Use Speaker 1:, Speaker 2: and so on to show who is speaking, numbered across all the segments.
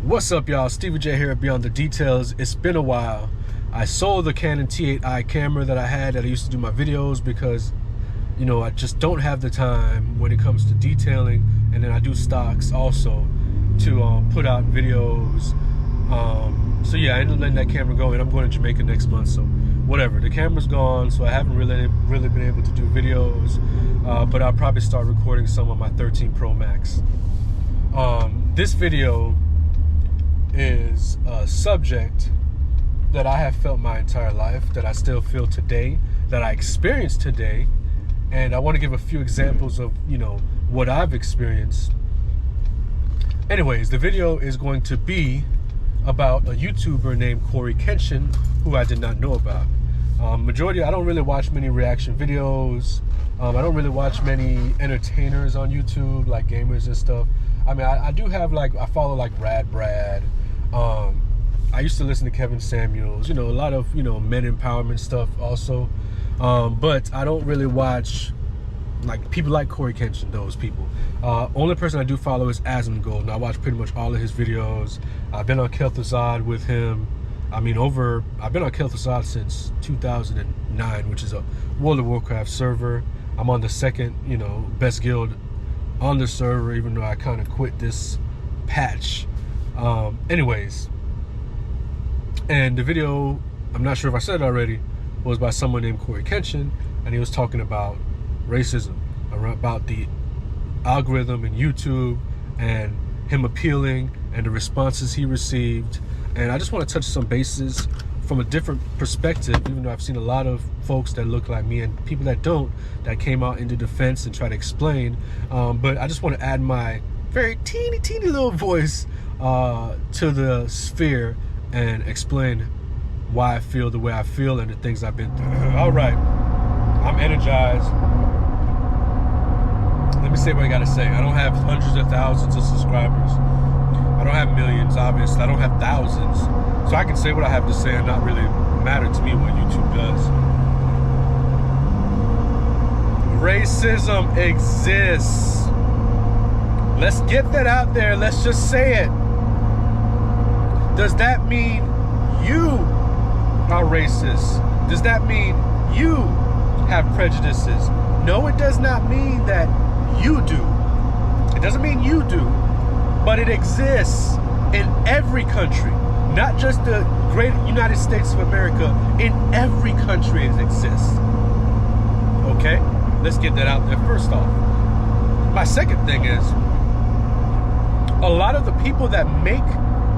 Speaker 1: What's up, y'all? Stevie J here at Beyond the Details. It's been a while. I sold the Canon T8i camera that I had that I used to do my videos because, you know, I just don't have the time when it comes to detailing, and then I do stocks also to put out videos. So yeah, I ended up letting that camera go, and I'm going to Jamaica next month, so whatever. The camera's gone, so I haven't really been able to do videos, but I'll probably start recording some on my 13 Pro Max. This video is a subject that I have felt my entire life, that I still feel today, that I experienced today, and I want to give a few examples of, you know, what I've experienced. Anyways, the video is going to be about a YouTuber named CoryxKenshin, who I did not know about. I don't really watch many reaction videos. I don't really watch many entertainers on YouTube, like gamers and stuff. I mean, I do have, like, I follow like Brad. I used to listen to Kevin Samuels, you know, a lot of, you know, men empowerment stuff also. But I don't really watch like people like CoryxKenshin, those people. Only person I do follow is Asmongold, and I watch pretty much all of his videos. I've been on Kel'Thuzad with him. I've been on Kel'Thuzad since 2009, which is a World of Warcraft server. I'm on the second, you know, best guild on the server, even though I kind of quit this patch. Anyways, and the video, I'm not sure if I said it already, was by someone named CoryxKenshin, and he was talking about racism, about the algorithm in YouTube and him appealing and the responses he received. And I just want to touch some bases from a different perspective, even though I've seen a lot of folks that look like me and people that don't, that came out into defense and try to explain. But I just want to add my very teeny little voice to the sphere and explain why I feel the way I feel and the things I've been through. All right, I'm energized. Let me say what I gotta say. I don't have hundreds of thousands of subscribers. I don't have millions, obviously. I don't have thousands. So I can say what I have to say and not really matter to me what YouTube does. Racism exists. Let's get that out there. Let's just say it. Does that mean you are racist? Does that mean you have prejudices? No, it does not mean that you do. It doesn't mean you do, but it exists in every country, not just the great United States of America. In every country it exists. Okay, let's get that out there first off. My second thing is, a lot of the people that make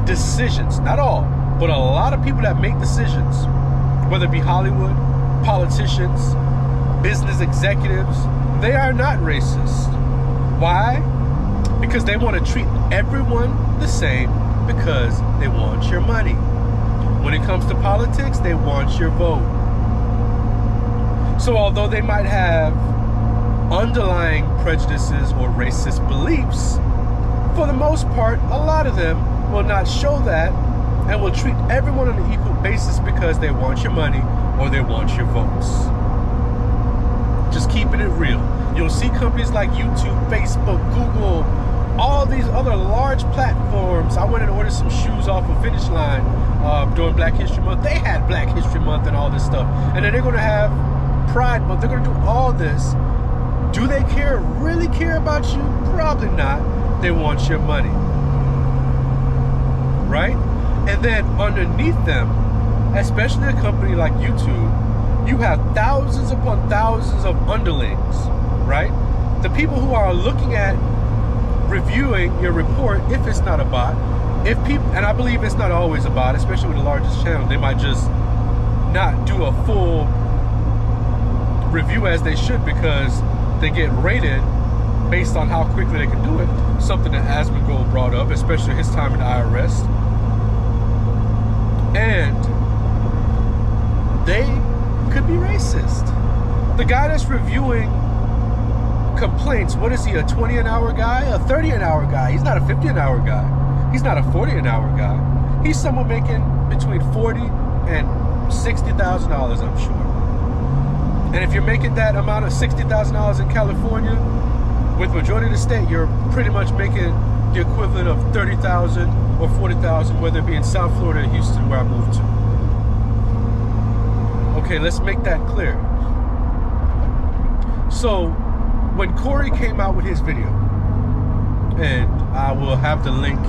Speaker 1: decisions, not all, but a lot of people that make decisions, whether it be Hollywood, politicians, business executives, they are not racist. Why? Because they want to treat everyone the same, because they want your money. When it comes to politics, they want your vote. So although they might have underlying prejudices or racist beliefs, for the most part, a lot of them will not show that and will treat everyone on an equal basis because they want your money or they want your votes. Just keeping it real. You'll see companies like YouTube, Facebook, Google, all these other large platforms. I went and ordered some shoes off of Finish Line during Black History Month. They had Black History Month and all this stuff. And then they're going to have Pride Month. They're going to do all this. Do they really care about you? Probably not. They want your money. Right? And then underneath them, especially a company like YouTube, you have thousands upon thousands of underlings, right? The people who are looking at reviewing your report, if it's not a bot, and I believe it's not always a bot, especially with the largest channel, they might just not do a full review as they should because they get rated based on how quickly they can do it. Something that Asmongold brought up, especially his time in the IRS. And they could be racist. The guy that's reviewing complaints, what is he, a 20 an hour guy? A 30 an hour guy? He's not a 50 an hour guy. He's not a 40 an hour guy. He's someone making between $40,000 and $60,000, I'm sure. And if you're making that amount of $60,000 in California, with majority of the state, you're pretty much making the equivalent of 30,000 or 40,000, whether it be in South Florida or Houston, where I moved to. Okay, let's make that clear. So, when Cory came out with his video, and I will have the link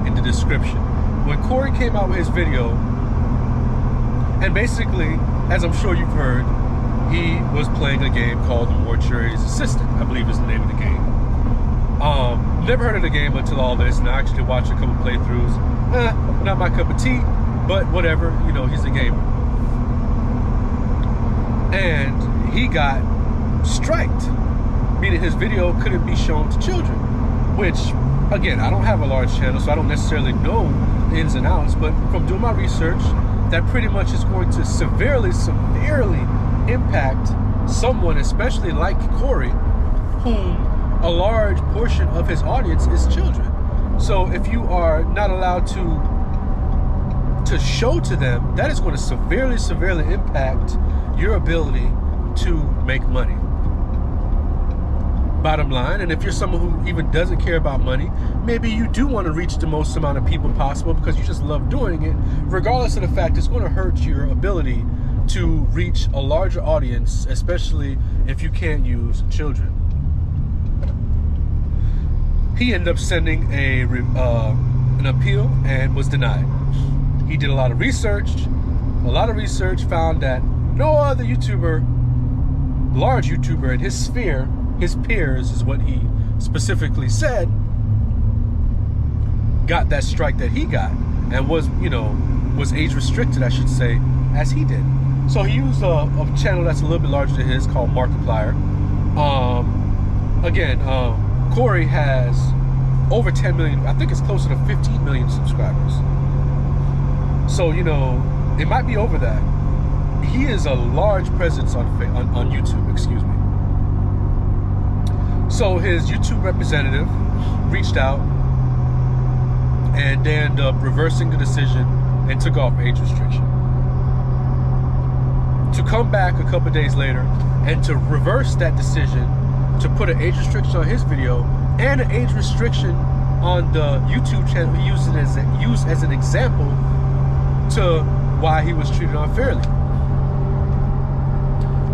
Speaker 1: in the description. When Cory came out with his video, and basically, as I'm sure you've heard, he was playing a game called The Mortuary's Assistant, I believe is the name of the game. Never heard of the game until all this, and I actually watched a couple playthroughs. Not my cup of tea, but whatever, you know, he's a gamer. And he got striked, meaning his video couldn't be shown to children, which, again, I don't have a large channel, so I don't necessarily know the ins and outs, but from doing my research, that pretty much is going to severely impact someone, especially like Cory, whom a large portion of his audience is children. So if you are not allowed to show to them, that is going to severely impact your ability to make money. Bottom line, and if you're someone who even doesn't care about money, maybe you do want to reach the most amount of people possible because you just love doing it, regardless of the fact it's going to hurt your ability to reach a larger audience, especially if you can't use children. He ended up sending an appeal and was denied. He did a lot of research, found that no other YouTuber, large YouTuber in his sphere, his peers is what he specifically said, got that strike that he got, and was age restricted, I should say, as he did. So he used a channel that's a little bit larger than his called Markiplier. Cory has over 10 million, I think it's closer to 15 million subscribers. So, you know, it might be over that. He is a large presence on YouTube, excuse me. So his YouTube representative reached out, and they ended up reversing the decision and took off age restriction. To come back a couple days later and to reverse that decision, to put an age restriction on his video and an age restriction on the YouTube channel he used as an example to why he was treated unfairly.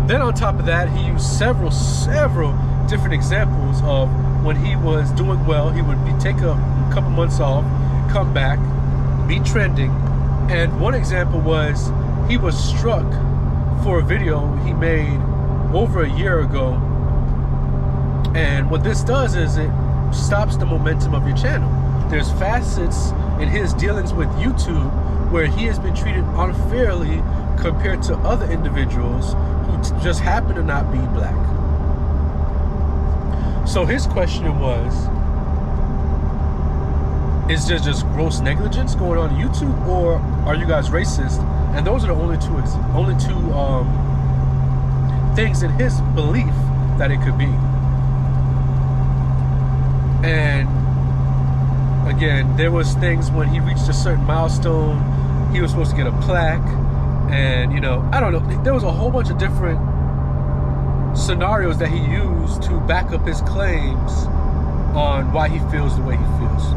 Speaker 1: Then on top of that, he used several different examples of when he was doing well, he would take a couple months off, come back, be trending. And one example was he was struck for a video he made over a year ago. And what this does is it stops the momentum of your channel. There's facets in his dealings with YouTube where he has been treated unfairly compared to other individuals who just happen to not be black. So his question was, is there just gross negligence going on YouTube, or are you guys racist? And those are the only two things in his belief that it could be. And again, there was things when he reached a certain milestone, he was supposed to get a plaque, and you know, I don't know, there was a whole bunch of different scenarios that he used to back up his claims on why he feels the way he feels.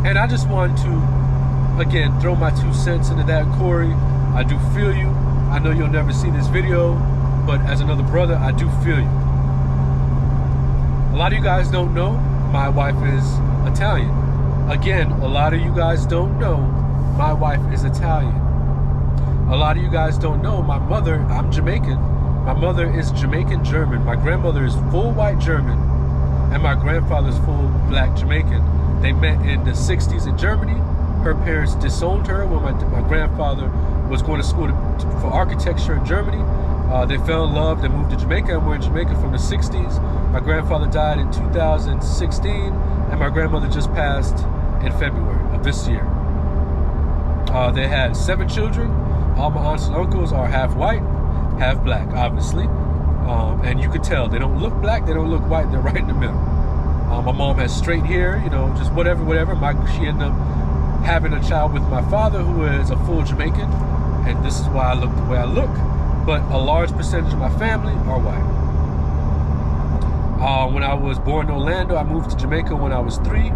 Speaker 1: And I just wanted to, again, throw my 2 cents into that. Cory, I do feel you. I know you'll never see this video, but as another brother, I do feel you. A lot of you guys don't know, my wife is Italian. Again, a lot of you guys don't know, my wife is Italian. A lot of you guys don't know, my mother, I'm Jamaican. My mother is Jamaican German. My grandmother is full white German, and my grandfather's full black Jamaican. They met in the 60s in Germany. Her parents disowned her when my grandfather was going to school for architecture in Germany. They fell in love, they moved to Jamaica, and we're in Jamaica from the 60s. My grandfather died in 2016, and my grandmother just passed in February of this year. They had 7 children. All my aunts and uncles are half white, half black, obviously. And you could tell, they don't look black, they don't look white, they're right in the middle. My mom has straight hair, you know, just whatever. She ended up having a child with my father, who is a full Jamaican, and this is why I look the way I look. But a large percentage of my family are white. When I was born in Orlando, I moved to Jamaica when I was 3.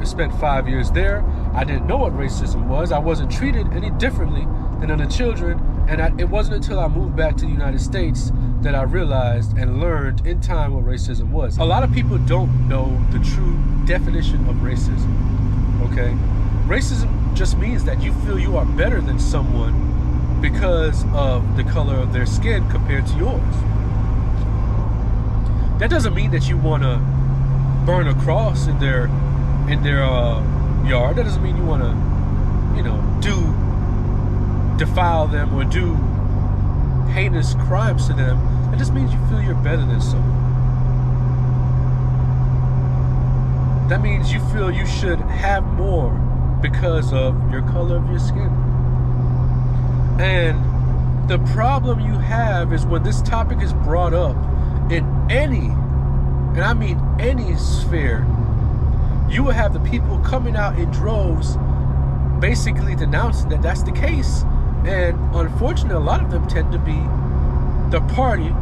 Speaker 1: Spent 5 years there. I didn't know what racism was. I wasn't treated any differently than other children. And it wasn't until I moved back to the United States that I realized and learned in time what racism was. A lot of people don't know the true definition of racism, okay? Racism just means that you feel you are better than someone because of the color of their skin compared to yours. That doesn't mean that you want to burn a cross in their yard. That doesn't mean you want to, defile them or do heinous crimes to them. It just means you feel you're better than someone. That means you feel you should have more because of your color of your skin. And the problem you have is when this topic is brought up in any, and I mean any sphere, you will have the people coming out in droves basically denouncing that that's the case. And unfortunately, a lot of them tend to be the party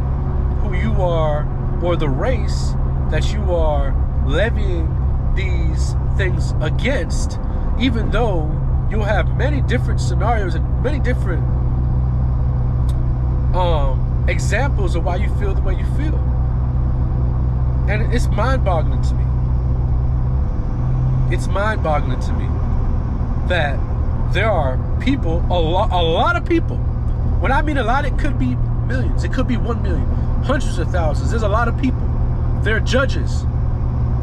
Speaker 1: who you are, or the race that you are levying these things against, even though you'll have many different scenarios and many different examples of why you feel the way you feel. And it's mind-boggling to me. It's mind-boggling to me that there are people, a lot of people. When I mean a lot, it could be millions. It could be 1 million, hundreds of thousands. There's a lot of people. There are judges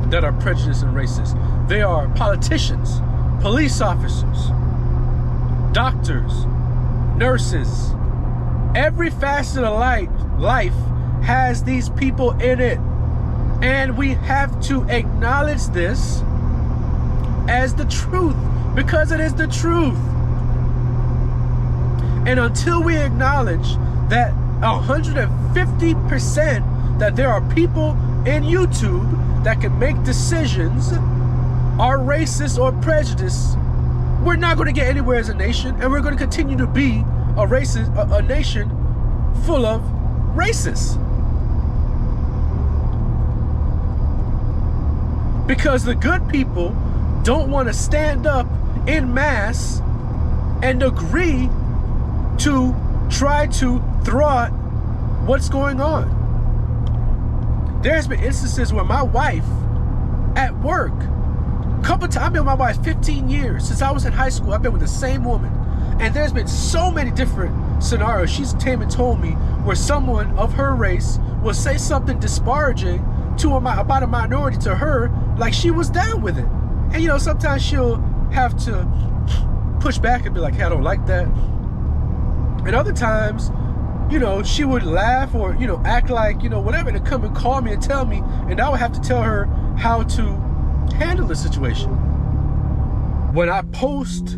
Speaker 1: that are prejudiced and racist. There are politicians, police officers, doctors, nurses. Every facet of life has these people in it. And we have to acknowledge this as the truth, because it is the truth. And until we acknowledge that 150% that there are people in YouTube that can make decisions are racist or prejudiced, we're not going to get anywhere as a nation, and we're going to continue to be a nation full of racists. Because the good people don't want to stand up in mass and agree to try to thwart what's going on. There's been instances where my wife at work, couple times, I've been with my wife 15 years. Since I was in high school, I've been with the same woman. And there's been so many different scenarios she's came and told me where someone of her race will say something disparaging about a minority to her, like she was down with it. And sometimes she'll have to push back and be like, hey, I don't like that. And other times, she would laugh or, act like, whatever, to come and call me and tell me, and I would have to tell her how to handle the situation. When I post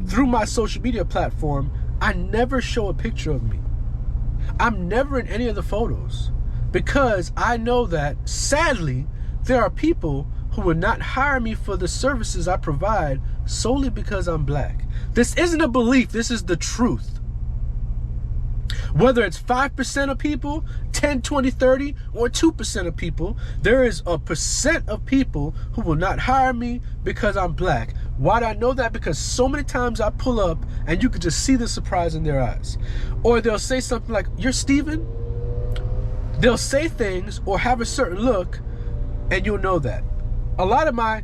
Speaker 1: through my social media platform, I never show a picture of me. I'm never in any of the photos, because I know that, sadly, there are people who will not hire me for the services I provide solely because I'm black. This isn't a belief, this is the truth. Whether it's 5% of people, 10, 20, 30, or 2% of people, there is a percent of people who will not hire me because I'm black. Why do I know that? Because so many times I pull up and you could just see the surprise in their eyes. Or they'll say something like, "You're Steven?" They'll say things or have a certain look, and you'll know that. A lot of my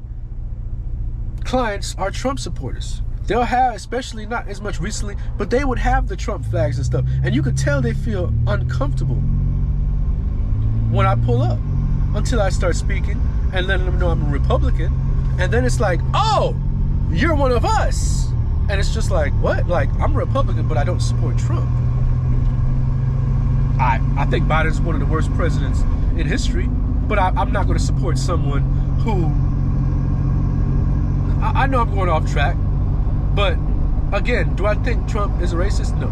Speaker 1: clients are Trump supporters. They'll have, especially not as much recently, but they would have the Trump flags and stuff. And you could tell they feel uncomfortable when I pull up, until I start speaking and letting them know I'm a Republican. And then it's like, oh, you're one of us. And it's just like, what? Like, I'm a Republican, but I don't support Trump. I think Biden's one of the worst presidents in history, but I'm not going to support someone who, I know I'm going off track, but again, do I think Trump is a racist? No.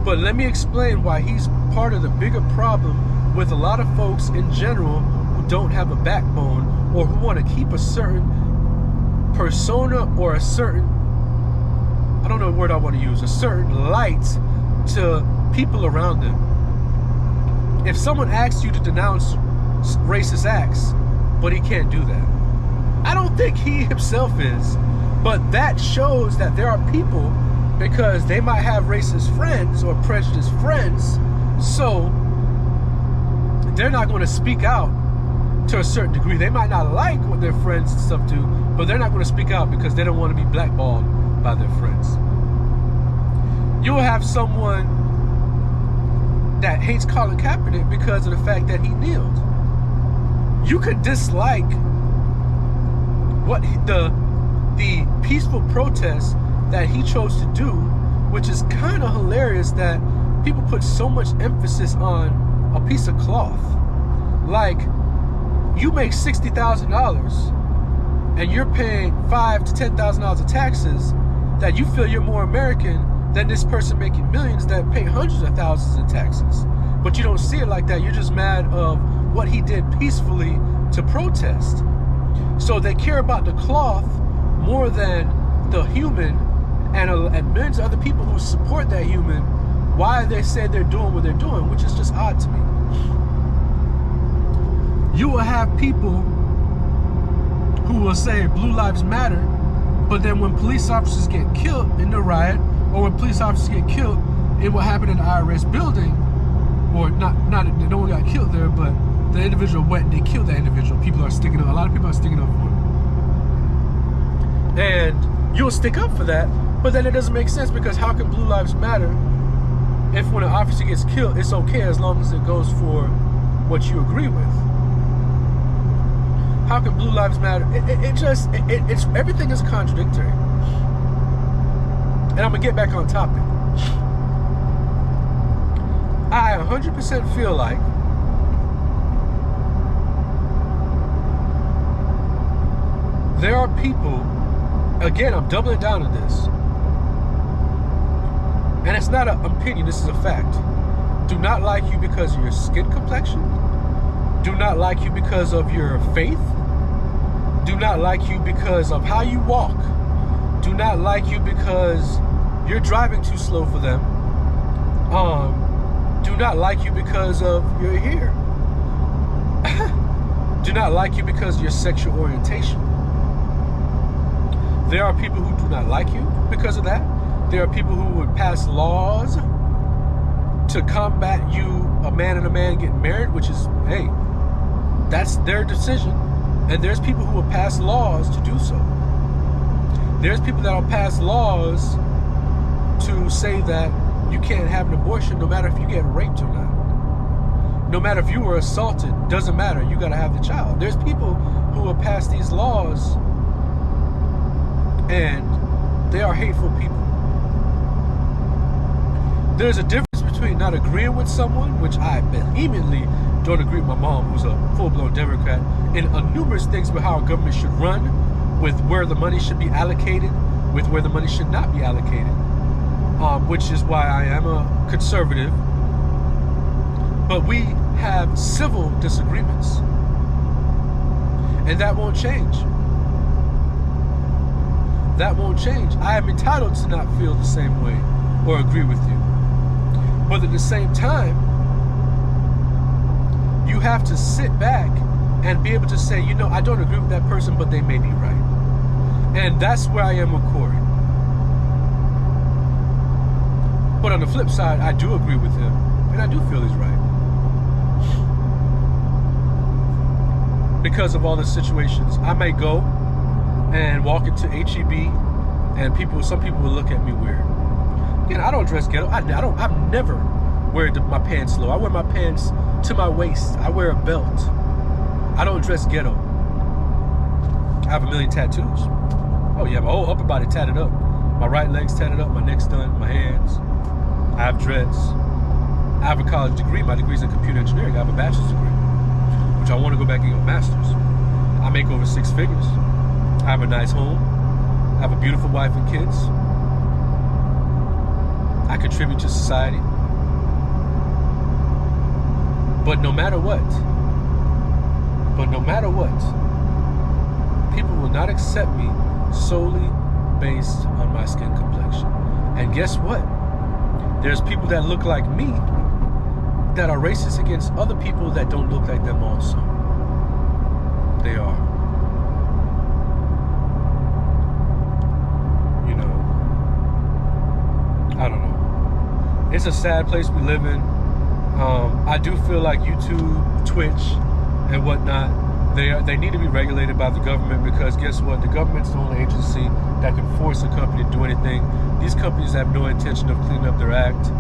Speaker 1: But let me explain why he's part of the bigger problem with a lot of folks in general who don't have a backbone, or who want to keep a certain persona or a certain, I don't know what word I want to use, a certain light to people around them. If someone asks you to denounce racist acts, but he can't do that. I don't think he himself is, but that shows that there are people, because they might have racist friends or prejudiced friends, so they're not going to speak out to a certain degree. They might not like what their friends and stuff do, but they're not going to speak out because they don't want to be blackballed by their friends. You'll have someone that hates Colin Kaepernick because of the fact that he kneeled. You could dislike what the peaceful protest that he chose to do, which is kind of hilarious that people put so much emphasis on a piece of cloth. Like, you make $60,000 and you're paying $5,000 to $10,000 of taxes, that you feel you're more American than this person making millions that pay hundreds of thousands in taxes. But you don't see it like that. You're just mad of what he did peacefully to protest. So they care about the cloth more than the human, and millions of other people who support that human, why they say they're doing what they're doing, which is just odd to me. You will have people who will say Blue Lives Matter, but then when police officers get killed in the riot, or when police officers get killed in what happened in the IRS building, or no one got killed there, but the individual went and they killed that individual. People are sticking up. A lot of people are sticking up for it. And you'll stick up for that, but then it doesn't make sense, because how can Blue Lives Matter if when an officer gets killed, it's okay as long as it goes for what you agree with? How can Blue Lives Matter? It's everything is contradictory. And I'm gonna get back on topic. I 100% feel like there are people, again, I'm doubling down on this, and it's not an opinion, this is a fact, do not like you because of your skin complexion, do not like you because of your faith, do not like you because of how you walk, do not like you because you're driving too slow for them, do not like you because of your hair, do not like you because of your sexual orientation. There are people who do not like you because of that. There are people who would pass laws to combat you, a man and a man getting married, which is, hey, that's their decision. And there's people who will pass laws to do so. There's people that will pass laws to say that you can't have an abortion no matter if you get raped or not. No matter if you were assaulted, doesn't matter, you gotta have the child. There's people who will pass these laws, and they are hateful people. There's a difference between not agreeing with someone, which I vehemently don't agree with my mom, who's a full-blown Democrat, in numerous things with how our government should run, with where the money should be allocated, with where the money should not be allocated, which is why I am a conservative. But we have civil disagreements, and that won't change. That won't change. I am entitled to not feel the same way or agree with you. But at the same time, you have to sit back and be able to say, you know, I don't agree with that person, but they may be right. And that's where I am with Cory. But on the flip side, I do agree with him, and I do feel he's right. Because of all the situations, I may go and walk into HEB, and some people will look at me weird. Again, I don't dress ghetto. I've never wear my pants low. I wear my pants to my waist. I wear a belt. I don't dress ghetto. I have a million tattoos. Oh yeah, my whole upper body tatted up. My right leg's tatted up, my neck's done, my hands. I have dreads. I have a college degree. My degree's in computer engineering. I have a bachelor's degree, which I want to go back and get a master's. I make over 6 figures. I have a nice home. I have a beautiful wife and kids. I contribute to society. But no matter what, people will not accept me solely based on my skin complexion. And guess what? There's people that look like me that are racist against other people that don't look like them also. they are. You know, I don't know. It's a sad place we live in. I do feel like YouTube, Twitch, and whatnot, they need to be regulated by the government, because guess what? The government's the only agency that can force a company to do anything. These companies have no intention of cleaning up their act.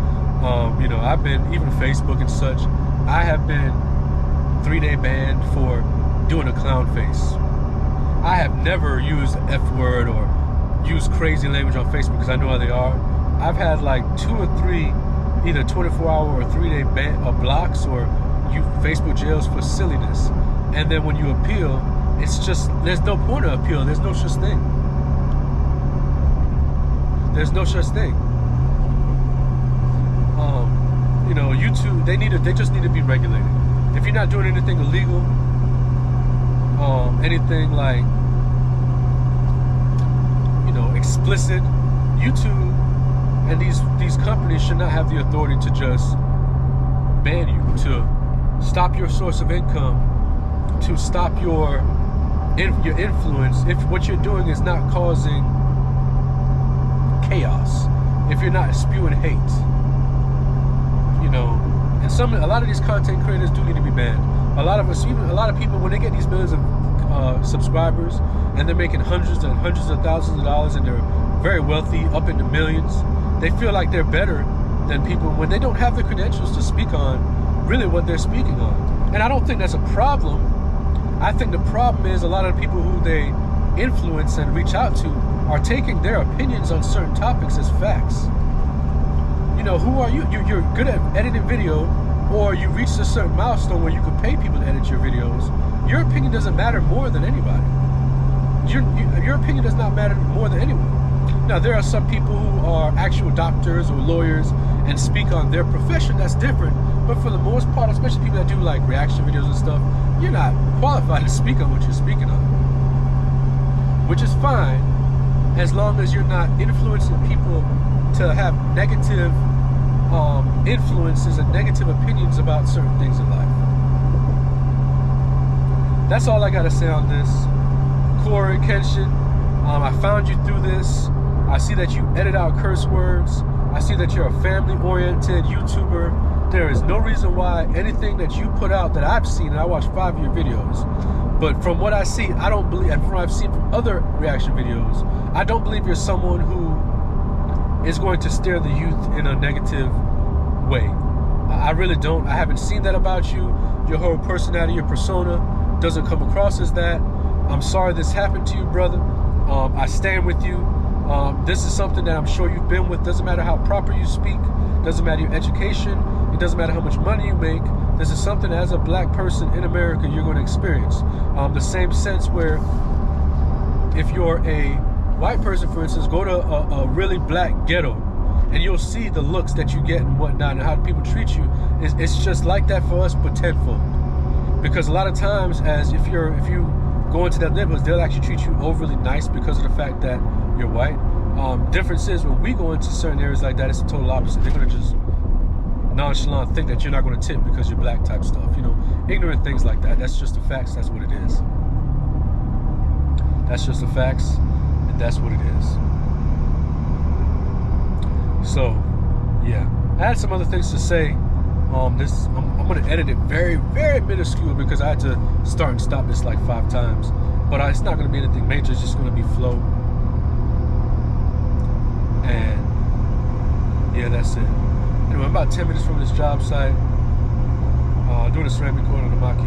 Speaker 1: You know, I've been, even Facebook and such, I have been 3-day banned for doing a clown face. I have never used the F word or used crazy language on Facebook because I know how they are. I've had like 2 or 3 either 24-hour or 3-day blocks or Facebook jails for silliness. And then when you appeal, it's just, there's no point of appeal. There's no such thing. There's no such thing. You know, YouTube, they just need to be regulated. If you're not doing anything illegal, anything like, you know, explicit, YouTube and these companies should not have the authority to just ban you, to stop your source of income, to stop your influence if what you're doing is not causing chaos, if you're not spewing hate. You know, and a lot of these content creators do need to be banned. A lot of us, even a lot of people, when they get these millions of subscribers and they're making hundreds and hundreds of thousands of dollars and they're very wealthy, up into millions, they feel like they're better than people when they don't have the credentials to speak on really what they're speaking on. And I don't think that's a problem. I think the problem is a lot of the people who they influence and reach out to are taking their opinions on certain topics as facts. You know, who are you? You're good at editing video, or you reached a certain milestone where you can pay people to edit your videos. Your opinion doesn't matter more than anybody. Your opinion does not matter more than anyone. Now, there are some people who are actual doctors or lawyers and speak on their profession. That's different. But for the most part, especially people that do like reaction videos and stuff, you're not qualified to speak on what you're speaking on. Which is fine, as long as you're not influencing people to have negative influences and negative opinions about certain things in life. That's all I gotta say on this. CoryxKenshin, I found you through this. I see that you edit out curse words. I see that you're a family-oriented YouTuber. There is no reason why anything that you put out that I've seen, and I watched 5 of your videos, but from what I see, I don't believe, and from what I've seen from other reaction videos, I don't believe you're someone who is going to steer the youth in a negative way. I really don't. I haven't seen that about you. Your whole personality, your persona doesn't come across as that. I'm sorry this happened to you, brother. I stand with you. This is something that I'm sure you've been with. Doesn't matter how proper you speak. Doesn't matter your education. It doesn't matter how much money you make. This is something as a black person in America you're going to experience. The same sense where if you're a white person, for instance, go to a really black ghetto and you'll see the looks that you get and whatnot and how people treat you. It's just like that for us, but tenfold. Because a lot of times, as if you go into that neighborhood, they'll actually treat you overly nice because of the fact that you're white. Difference is when we go into certain areas like that, it's the total opposite. They're gonna just nonchalant think that you're not gonna tip because you're black type stuff. You know, ignorant things like that. That's just the facts. That's what it is. That's just the facts, and that's what it is. So, yeah, I had some other things to say. I'm gonna edit it very, very minuscule because I had to start and stop this like 5 times. But it's not gonna be anything major. It's just gonna be flow. And yeah, that's it. Anyway, I'm about 10 minutes from this job site. Doing a ceramic coat on the maki.